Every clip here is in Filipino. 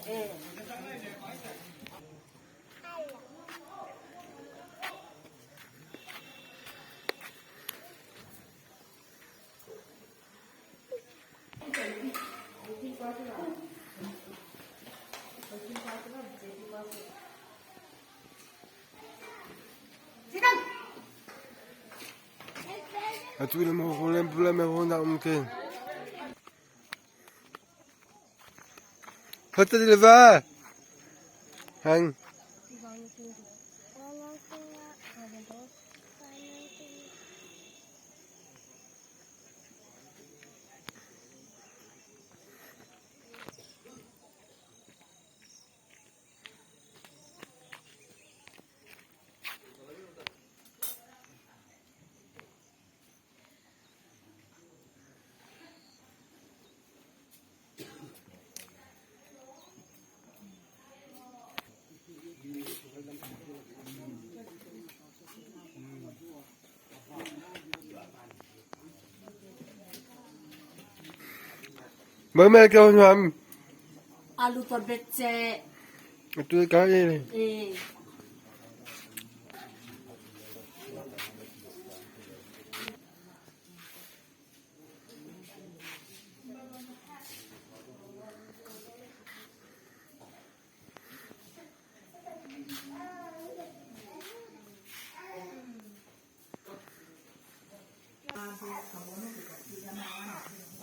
À tous les mots, on aime la mer, on a monté. Hadi leva. Hang. Mới mẹ kêu làm. Alu torbette. Tôi cái gì này.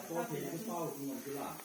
多田都包住我啦。